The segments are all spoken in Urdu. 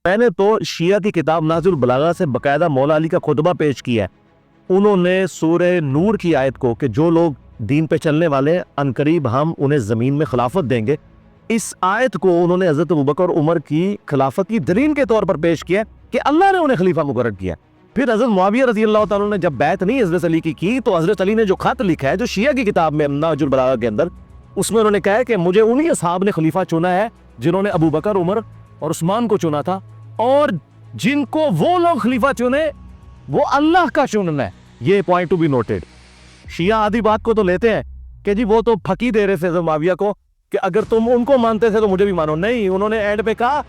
میں نے تو شیعہ کی کتاب نہج البلاغہ سے باقاعدہ مولا علی کا خطبہ پیش کیا ہے۔ انہوں نے سورہ نور کی آیت کو کہ جو لوگ دین پہ چلنے والے عنقریب ہم انہیں زمین میں خلافت دیں گے، اس آیت کو انہوں نے حضرت ابوبکر اور عمر کی خلافت کی دلیل کے طور پر پیش کیا کہ اللہ نے انہیں خلیفہ مقرر کیا۔ پھر حضرت معاویہ رضی اللہ تعالیٰ نے جب بیعت نہیں حضرت علی کی تو حضرت علی نے جو خط لکھا ہے جو شیعہ کی کتاب میں نہج البلاغہ کے اندر، اس میں انہوں نے کہا ہے کہ مجھے انہی اصحاب نے خلیفہ چنا ہے جنہوں نے ابوبکر، عمر اور عثمان کو چنا تھا، اور جن کو وہ لوگ خلیفہ چنے وہ اللہ کا چننا ہے۔ یہ پوائنٹ ٹو بی نوٹڈ۔ شیعہ آدھی بات کو تو لیتے ہیں کہ جی وہ تو پھکی دے رہے تھے حضرت معاویہ کو کہ اگر تم ان کو مانتے تھے تو مجھے بھی مانو۔ نہیں، انہوں نے اینڈ پہ کہا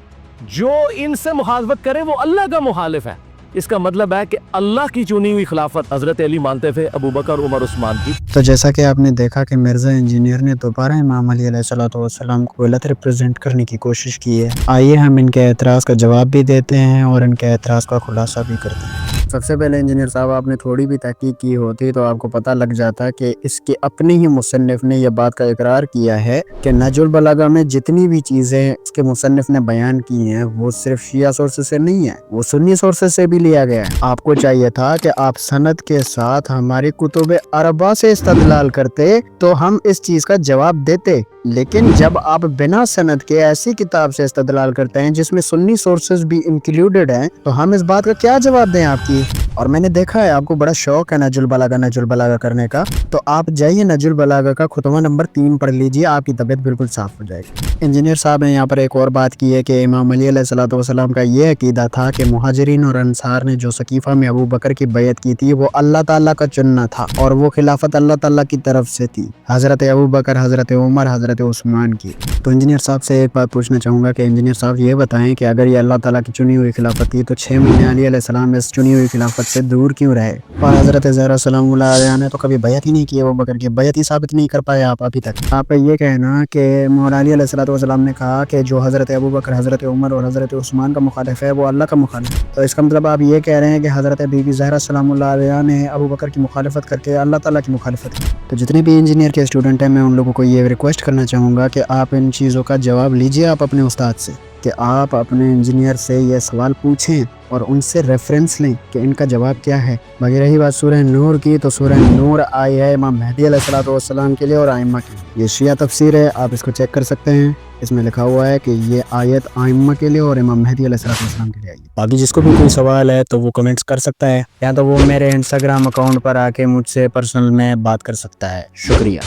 جو ان سے مخالفت کرے وہ اللہ کا مخالف ہے۔ اس کا مطلب ہے کہ اللہ کی چنی ہوئی خلافت حضرت علی مانتے تھے، ابوبکر، عمر، عثمان کی۔ تو جیسا کہ آپ نے دیکھا کہ مرزا انجینئر نے دوبارہ امام علی علیہ السلام کو غلط ریپرزینٹ کرنے کی کوشش کی ہے۔ آئیے ہم ان کے اعتراض کا جواب بھی دیتے ہیں اور ان کے اعتراض کا خلاصہ بھی کرتے ہیں۔ سب سے پہلے انجینئر صاحب، آپ نے تھوڑی بھی تحقیق کی ہوتی تو آپ کو پتہ لگ جاتا کہ اس کے اپنے ہی مصنف نے یہ بات کا اقرار کیا ہے کہ نہج البلاغہ میں جتنی بھی چیزیں اس کے مصنف نے بیان کی ہیں وہ صرف شیعہ سورسز سے نہیں ہے، وہ سنی سورسز سے بھی لیا گیا ہے۔ آپ کو چاہیے تھا کہ آپ سند کے ساتھ ہماری کتب اربعہ سے استدلال کرتے تو ہم اس چیز کا جواب دیتے، لیکن جب آپ بنا سند کے ایسی کتاب سے استدلال کرتے ہیں جس میں سنی سورسز بھی انکلوڈڈ ہیں تو ہم اس بات کا کیا جواب دیں آپ کی؟ اور میں نے دیکھا ہے آپ کو بڑا شوق ہے نہج البلاغہ کرنے کا، تو آپ جائیے نہج البلاغہ کا خطبہ نمبر 3 پڑھ لیجئے، آپ کی طبیعت بالکل صاف ہو جائے گی۔ انجینئر صاحب نے یہاں پر ایک اور بات کی ہے کہ امام علی علیہ السلام کا یہ عقیدہ تھا کہ مہاجرین اور انصار نے جو سقیفہ میں ابو بکر کی بیعت کی تھی وہ اللہ تعالیٰ کا چننا تھا اور وہ خلافت اللہ تعالیٰ کی طرف سے تھی، حضرت ابو بکر، حضرت عمر، حضرت عثمان کی۔ تو انجینئر صاحب سے ایک بات پوچھنا چاہوں گا کہ انجینئر صاحب یہ بتائیں کہ اگر یہ اللہ تعالیٰ کی چنی ہوئی خلافت تھی تو 6 مہینے علی علیہ السلام اس چنی ہوئی خلافت سے دور کیوں رہے؟ اور حضرت زہرا سلام اللہ علیہا نے تو کبھی بیعت ہی نہیں کی، ابو بکر کی بیعت ہی ثابت نہیں کر پائے آپ ابھی تک۔ آپ کا یہ کہنا کہ مولا علی علیہ السلام نے کہا کہ جو حضرت ابو بکر، حضرت عمر اور حضرت عثمان کا مخالف ہے وہ اللہ کا مخالف ہے، تو اس کا مطلب آپ یہ کہہ رہے ہیں کہ حضرت بی بی زہرا سلام اللہ علیہا نے ابو بکر کی مخالفت کر کے اللہ تعالیٰ کی مخالفت کی۔ تو جتنے بھی انجینئر کے اسٹوڈنٹ ہیں میں ان لوگوں کو یہ ریکویسٹ کرنا چاہوں گا کہ آپ ان چیزوں کا جواب لیجئے آپ اپنے استاد سے، کہ آپ اپنے انجینئر سے یہ سوال پوچھیں اور ان سے ریفرنس لیں کہ ان کا جواب کیا ہے۔ باقی رہی بات سورہ نور کی، تو سورہ نور آئی ہے امام مہدی علیہ السلام کے لیے اور ائمہ کے لیے۔ یہ شیعہ تفسیر ہے، آپ اس کو چیک کر سکتے ہیں، اس میں لکھا ہوا ہے کہ یہ آیت ائمہ کے لیے اور امام مہدی علیہ السلام کے لیے آئی ہے۔ باقی جس کو بھی کوئی سوال ہے تو وہ کمنٹس کر سکتا ہے، یا تو وہ میرے انسٹاگرام اکاؤنٹ پر آ کے مجھ سے پرسنل میں بات کر سکتا ہے۔ شکریہ۔